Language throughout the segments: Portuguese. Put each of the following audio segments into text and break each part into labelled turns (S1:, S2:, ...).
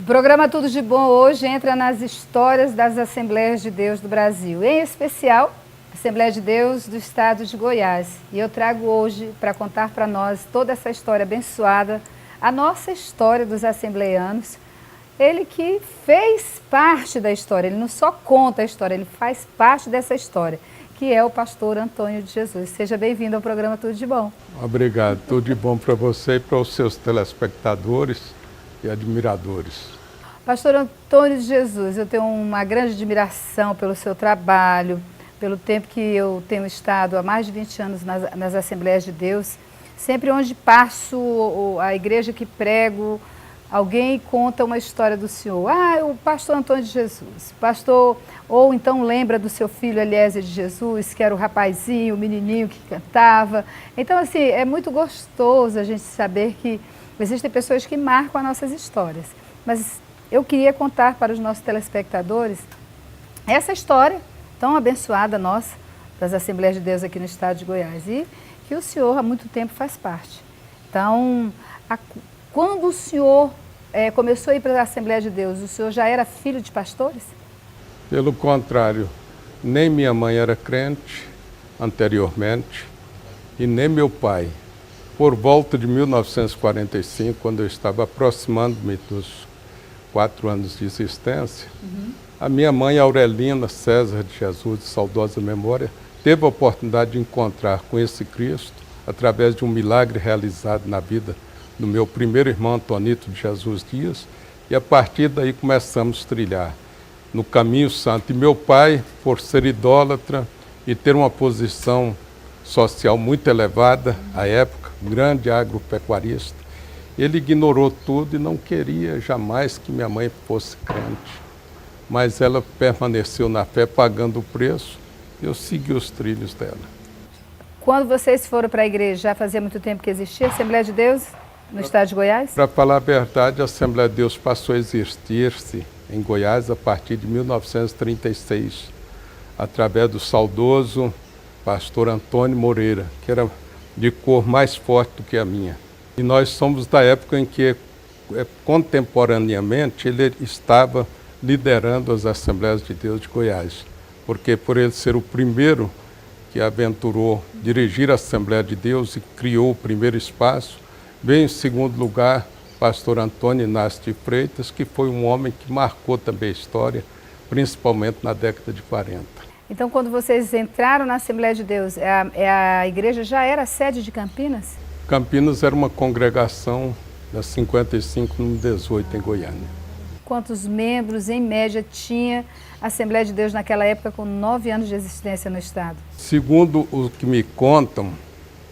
S1: programa Tudo de Bom hoje entra nas histórias das Assembleias de Deus do Brasil, em especial a Assembleia de Deus do Estado de Goiás. E eu trago hoje para contar para nós toda essa história abençoada, a nossa história dos assembleianos. Ele que fez parte da história, ele não só conta a história, ele faz parte dessa história, que é o pastor Antônio de Jesus. Seja bem-vindo ao programa Tudo de Bom.
S2: Obrigado, tudo de bom para você e para os seus telespectadores e admiradores.
S1: Pastor Antônio de Jesus, eu tenho uma grande admiração pelo seu trabalho, pelo tempo que eu tenho estado há mais de 20 anos nas Assembleias de Deus. Sempre onde passo, a igreja que prego, alguém conta uma história do senhor. Ah, o pastor Antônio de Jesus, pastor, ou então lembra do seu filho Eliezer de Jesus, que era o rapazinho, o menininho que cantava. Então, assim, é muito gostoso a gente saber que existem pessoas que marcam as nossas histórias. Mas eu queria contar para os nossos telespectadores essa história tão abençoada nossa, das Assembleias de Deus aqui no estado de Goiás, e que o senhor há muito tempo faz parte. Então, quando o senhor começou a ir para a Assembleia de Deus, o senhor já era filho de pastores?
S2: Pelo contrário, nem minha mãe era crente anteriormente e nem meu pai. Por volta de 1945, quando eu estava aproximando-me dos 4 anos de existência, a minha mãe, Aurelina César de Jesus, de saudosa memória, teve a oportunidade de encontrar com esse Cristo através de um milagre realizado na vida do meu primeiro irmão Antonito de Jesus Dias, e a partir daí começamos a trilhar no caminho santo. E meu pai, por ser idólatra e ter uma posição social muito elevada à época, grande agropecuarista, ele ignorou tudo e não queria jamais que minha mãe fosse crente. Mas ela permaneceu na fé, pagando o preço. Eu segui os trilhos dela.
S1: Quando vocês foram para a igreja, já fazia muito tempo que existia a Assembleia de Deus no estado de Goiás?
S2: Para falar a verdade, a Assembleia de Deus passou a existir-se em Goiás a partir de 1936, através do saudoso pastor Antônio Moreira, que era de cor mais forte do que a minha. E nós somos da época em que, contemporaneamente, ele estava liderando as Assembleias de Deus de Goiás, porque por ele ser o primeiro que aventurou dirigir a Assembleia de Deus e criou o primeiro espaço, veio em segundo lugar pastor Antônio Inácio de Freitas, que foi um homem que marcou também a história, principalmente na década de 40.
S1: Então, quando vocês entraram na Assembleia de Deus, a igreja já era sede de Campinas?
S2: Campinas era uma congregação das 55 no 18 em Goiânia.
S1: Quantos membros, em média, tinha a Assembleia de Deus naquela época, com 9 anos de existência no estado?
S2: Segundo o que me contam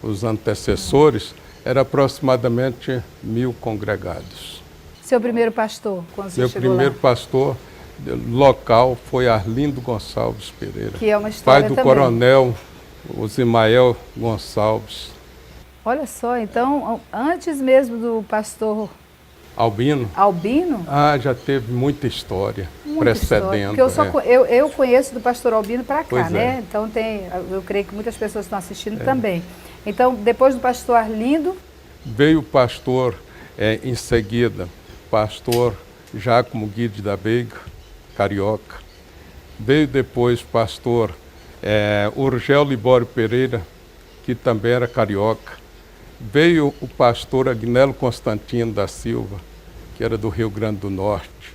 S2: os antecessores, era aproximadamente 1.000 congregados.
S1: Seu primeiro pastor, quando você
S2: Meu
S1: chegou
S2: primeiro
S1: lá?
S2: pastor local foi Arlindo Gonçalves Pereira,
S1: Que é uma história
S2: pai do
S1: também.
S2: coronel Osimael Gonçalves.
S1: Olha só, então, antes mesmo do pastor
S2: Albino?
S1: Albino?
S2: Ah, já teve muita história
S1: Muita
S2: precedendo.
S1: história, porque eu conheço do pastor Albino para cá,
S2: Pois
S1: né?
S2: é.
S1: Então eu creio que muitas pessoas estão assistindo também. Então, depois do pastor Arlindo,
S2: Veio o pastor, em seguida, pastor Giacomo Guide da Veiga, carioca. Veio depois pastor Urgel Libório Pereira, que também era carioca. Veio o pastor Agnello Constantino da Silva, que era do Rio Grande do Norte.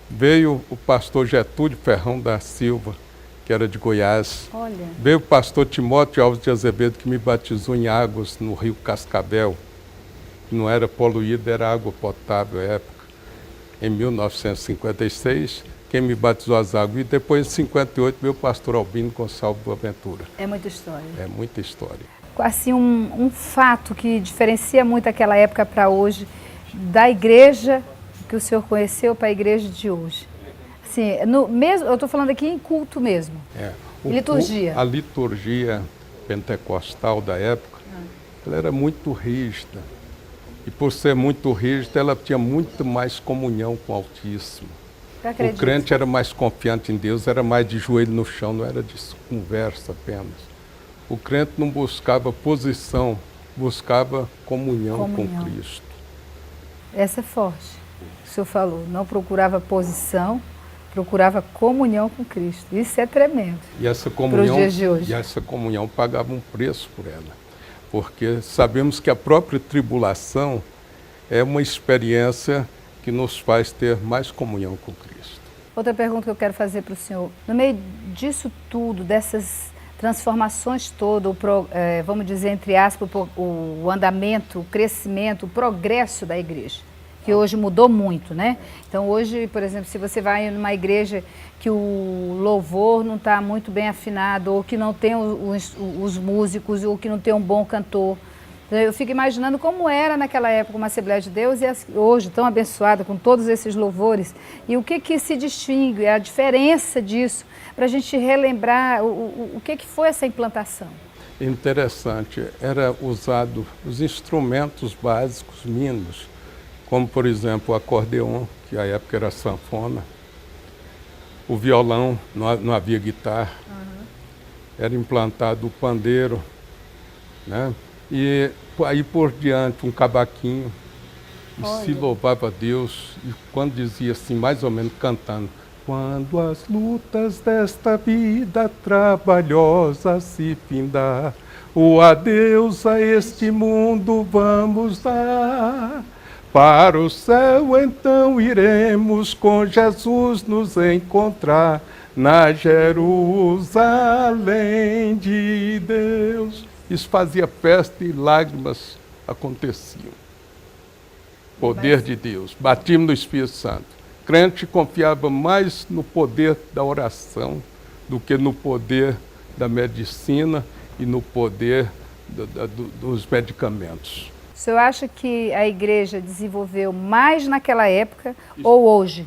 S2: Veio o pastor Getúlio Ferrão da Silva, que era de Goiás.
S1: olha,
S2: Veio o pastor Timóteo Alves de Azevedo, que me batizou em águas no rio Cascavel. Não era poluída, era água potável à época. Em 1956, quem me batizou as águas. E depois, em 58, veio o pastor Albino Gonçalves Boaventura.
S1: é muita história.
S2: É muita história.
S1: Assim, um fato que diferencia muito aquela época para hoje, da igreja que o senhor conheceu para a igreja de hoje. Assim, eu estou falando aqui em culto mesmo. Liturgia.
S2: A liturgia pentecostal da época, ela era muito rígida. E por ser muito rígida, ela tinha muito mais comunhão com o Altíssimo. O crente era mais confiante em Deus, era mais de joelho no chão, não era de conversa apenas. O crente não buscava posição, buscava comunhão com Cristo.
S1: Essa é forte. O senhor falou, não procurava posição, procurava comunhão com Cristo. Isso é tremendo.
S2: E essa
S1: para os dias de hoje.
S2: E essa comunhão pagava um preço por ela. Porque sabemos que a própria tribulação é uma experiência que nos faz ter mais comunhão com Cristo.
S1: Outra pergunta que eu quero fazer para o senhor. No meio disso tudo, dessas transformações todas, vamos dizer, entre aspas, o andamento, o crescimento, o progresso da igreja, que hoje mudou muito, né? Então hoje, por exemplo, se você vai numa igreja que o louvor não está muito bem afinado, ou que não tem os músicos, ou que não tem um bom cantor, eu fico imaginando como era naquela época uma Assembleia de Deus e hoje tão abençoada com todos esses louvores. E o que se distingue, a diferença disso, para a gente relembrar o que foi essa implantação.
S2: Interessante, era usado os instrumentos básicos mínimos, como por exemplo o acordeon, que à época era sanfona, o violão, não havia guitarra, era implantado o pandeiro, né? E aí por diante um cavaquinho, e se louvava a Deus, e quando dizia assim, mais ou menos cantando, quando as lutas desta vida trabalhosa se findar, o adeus a este mundo vamos dar, para o céu então iremos com Jesus nos encontrar, na Jerusalém de Deus. Isso fazia festa e lágrimas aconteciam. Poder de Deus. Batíamos no Espírito Santo. Crente confiava mais no poder da oração do que no poder da medicina e no poder dos medicamentos.
S1: O senhor acha que a igreja desenvolveu mais naquela época ou hoje?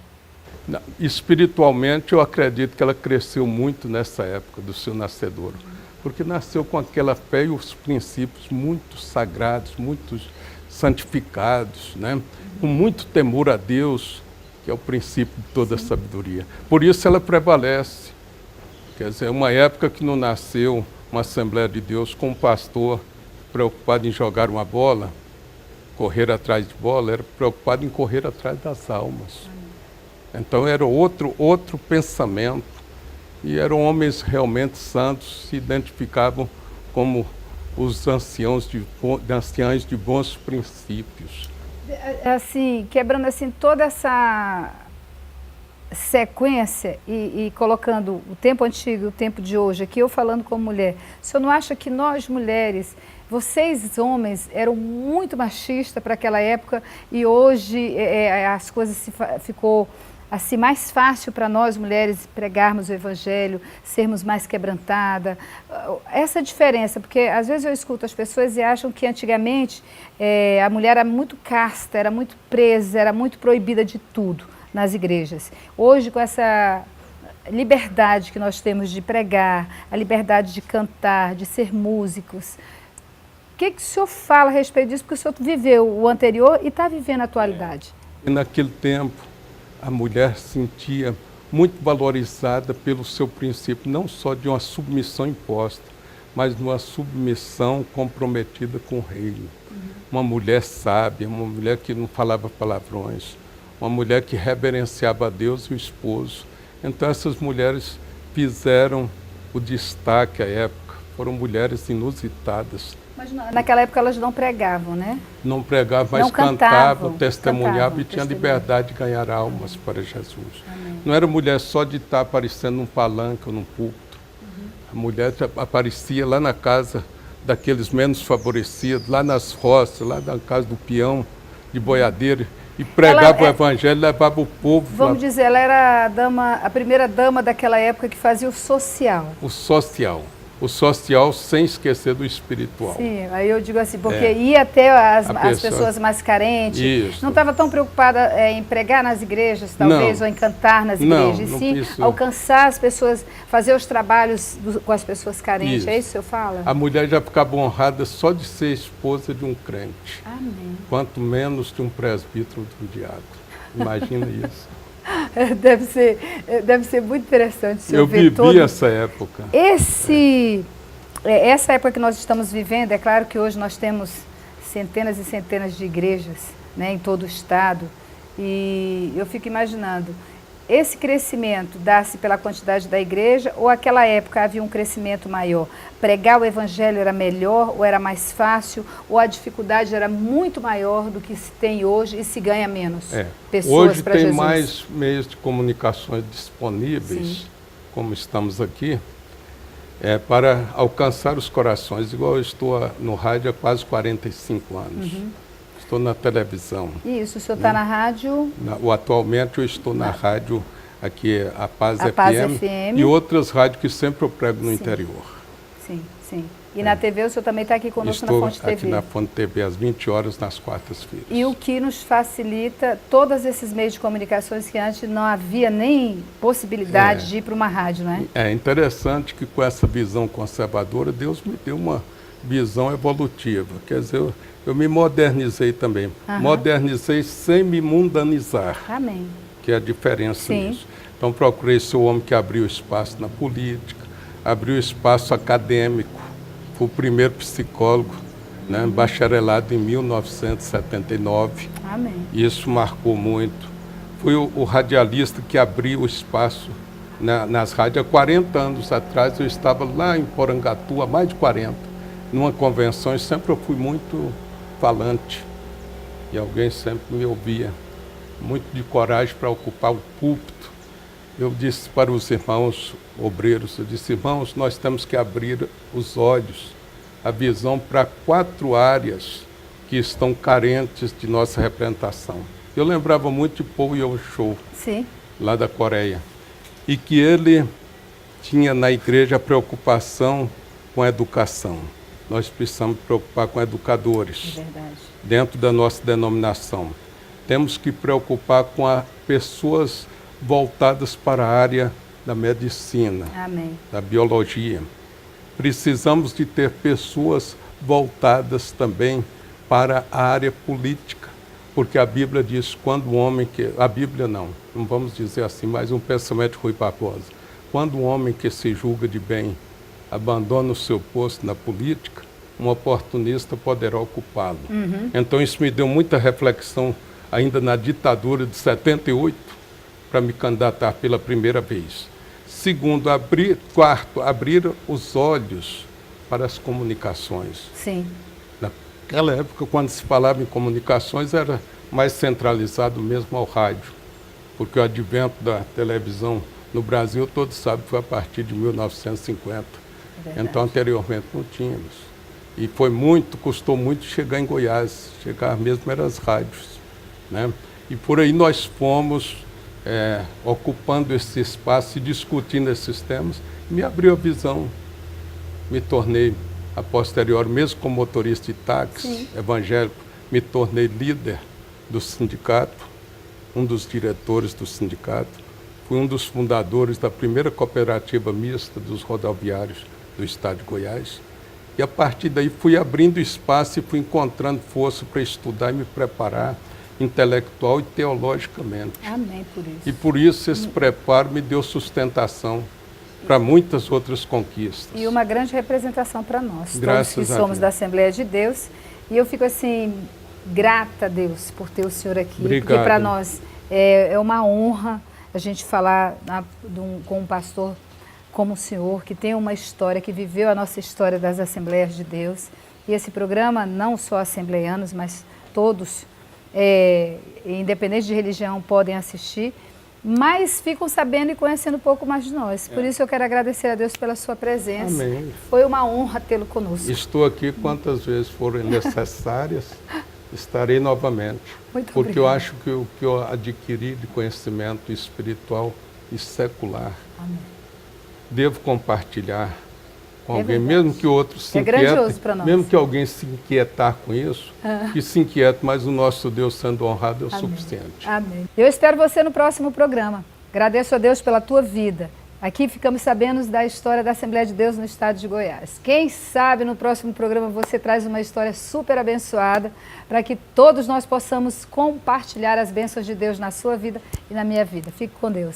S2: Espiritualmente, eu acredito que ela cresceu muito nessa época do seu nascedouro. Porque nasceu com aquela fé e os princípios muito sagrados, muito santificados, né? Com muito temor a Deus, que é o princípio de toda a sabedoria. Por isso ela prevalece. Quer dizer, é uma época que não nasceu uma Assembleia de Deus com um pastor preocupado em jogar uma bola, correr atrás de bola, era preocupado em correr atrás das almas. Então era outro pensamento. E eram homens realmente santos, se identificavam como os anciãos de bons princípios.
S1: Assim, quebrando assim toda essa sequência e colocando o tempo antigo e o tempo de hoje, aqui eu falando como mulher, o senhor não acha que nós mulheres, vocês homens, eram muito machistas para aquela época e hoje as coisas ficou assim mais fácil para nós mulheres pregarmos o evangelho, sermos mais quebrantadas? Essa diferença, porque às vezes eu escuto as pessoas e acham que antigamente a mulher era muito casta, era muito presa, era muito proibida de tudo nas igrejas. Hoje, com essa liberdade que nós temos de pregar, a liberdade de cantar, de ser músicos, o que o senhor fala a respeito disso? Porque o senhor viveu o anterior e está vivendo a atualidade.
S2: E naquele tempo, a mulher se sentia muito valorizada pelo seu princípio, não só de uma submissão imposta, mas de uma submissão comprometida com o reino. Uma mulher sábia, uma mulher que não falava palavrões, uma mulher que reverenciava a Deus e o esposo. Então essas mulheres fizeram o destaque à época, foram mulheres inusitadas.
S1: Mas naquela época elas não pregavam, né?
S2: Não pregavam, mas
S1: não
S2: cantavam, testemunhavam e tinham liberdade de ganhar almas para Jesus.
S1: Amém.
S2: Não era mulher só de estar aparecendo num palanque ou num púlpito. A mulher aparecia lá na casa daqueles menos favorecidos, lá nas roças, lá na casa do peão, de boiadeiro, e pregava o evangelho, levava o povo.
S1: Vamos dizer, ela era a primeira dama daquela época que fazia o social.
S2: O social. O social sem esquecer do espiritual.
S1: Sim, aí eu digo assim, porque ia até as pessoas mais carentes,
S2: Isso.
S1: não estava tão preocupada em pregar nas igrejas, talvez, ou em cantar nas igrejas, sim, alcançar as pessoas, fazer os trabalhos com as pessoas carentes, é isso que o senhor fala?
S2: A mulher já ficava honrada só de ser esposa de um crente.
S1: Amém.
S2: Quanto menos de um presbítero ou de um diácono. Imagina isso.
S1: Deve ser muito interessante.
S2: Eu vivi essa época.
S1: Essa época que nós estamos vivendo, é claro que hoje nós temos centenas e centenas de igrejas, né, em todo o estado, E eu fico imaginando, esse crescimento dá-se pela quantidade da igreja ou aquela época havia um crescimento maior? Pregar o evangelho era melhor ou era mais fácil? Ou a dificuldade era muito maior do que se tem hoje e se ganha menos pessoas para Jesus?
S2: Hoje tem mais meios de comunicações disponíveis, sim, como estamos aqui, para alcançar os corações. Igual eu estou no rádio há quase 45 anos. Uhum. Estou na televisão.
S1: Isso, o senhor está na rádio?
S2: Atualmente eu estou na rádio, aqui a Paz FM, e outras rádios que sempre eu prego no interior.
S1: Sim, sim. E na TV o senhor também está aqui conosco na Fonte TV?
S2: Estou aqui na Fonte TV, às 20 horas, nas quartas-feiras.
S1: E o que nos facilita todos esses meios de comunicações que antes não havia nem possibilidade de ir para uma rádio, não é? É
S2: interessante que com essa visão conservadora, Deus me deu uma visão evolutiva. Quer dizer, eu me modernizei também. Modernizei sem me mundanizar.
S1: Amém.
S2: Que é a diferença nisso. Então procurei ser o homem que abriu espaço na política, abriu espaço acadêmico. Fui o primeiro psicólogo, né, bacharelado em 1979.
S1: Amém.
S2: Isso marcou muito. Fui o radialista que abriu o espaço nas rádios. Há 40 anos atrás eu estava lá em Porangatu, há mais de 40, numa convenção, e sempre eu fui muito falante. E alguém sempre me ouvia. Muito de coragem para ocupar o púlpito. Eu disse para os irmãos obreiros, eu disse, irmãos, nós temos que abrir os olhos, a visão para 4 áreas que estão carentes de nossa representação. Eu lembrava muito de Paul Yong-Cho, lá da Coreia, e que ele tinha na igreja a preocupação com a educação. Nós precisamos preocupar com educadores, dentro da nossa denominação. Temos que preocupar com pessoas voltadas para a área da medicina, da biologia. Precisamos de ter pessoas voltadas também para a área política, porque a Bíblia diz, quando o homem que... A Bíblia não vamos dizer assim, mas um pensamento de Rui Barbosa. Quando um homem que se julga de bem abandona o seu posto na política, um oportunista poderá ocupá-lo. Então isso me deu muita reflexão ainda na ditadura de 78, para me candidatar pela primeira vez. Segundo, quarto, abrir os olhos para as comunicações.
S1: Sim.
S2: Naquela época, quando se falava em comunicações, era mais centralizado mesmo ao rádio, porque o advento da televisão no Brasil, todos sabem, foi a partir de 1950. Então, anteriormente, não tínhamos. E custou muito chegar em Goiás, chegar mesmo eram as rádios, né? E por aí nós fomos ocupando esse espaço e discutindo esses temas. Me abriu a visão, me tornei, a posteriori, mesmo como motorista de táxi evangélico, me tornei líder do sindicato, um dos diretores do sindicato, fui um dos fundadores da primeira cooperativa mista dos rodoviários do estado de Goiás. E a partir daí fui abrindo espaço e fui encontrando força para estudar e me preparar intelectual e teologicamente.
S1: Amém, por isso.
S2: E por isso esse preparo me deu sustentação para muitas outras conquistas.
S1: E uma grande representação para nós,
S2: graças
S1: todos que somos da Assembleia de Deus. E eu fico assim, grata a Deus por ter o senhor aqui.
S2: Obrigado.
S1: Porque para nós é uma honra a gente falar com um pastor como o senhor, que tem uma história, que viveu a nossa história das Assembleias de Deus. E esse programa, não só assembleianos, mas todos, independente de religião, podem assistir, mas ficam sabendo e conhecendo um pouco mais de nós. Por isso eu quero agradecer a Deus pela sua presença.
S2: Amém.
S1: Foi uma honra tê-lo conosco.
S2: Estou aqui quantas vezes forem necessárias, estarei novamente.
S1: Muito
S2: porque
S1: obrigada.
S2: Eu acho que o que eu adquiri de conhecimento espiritual e secular, devo compartilhar com alguém, mesmo que outros se inquietem,
S1: grandioso para nós.
S2: Mesmo que alguém se inquietar com isso, que se inquiete, mas o nosso Deus sendo honrado é o suficiente.
S1: Amém. Eu espero você no próximo programa. Agradeço a Deus pela tua vida. Aqui ficamos sabendo da história da Assembleia de Deus no estado de Goiás. Quem sabe no próximo programa você traz uma história super abençoada para que todos nós possamos compartilhar as bênçãos de Deus na sua vida e na minha vida. Fique com Deus.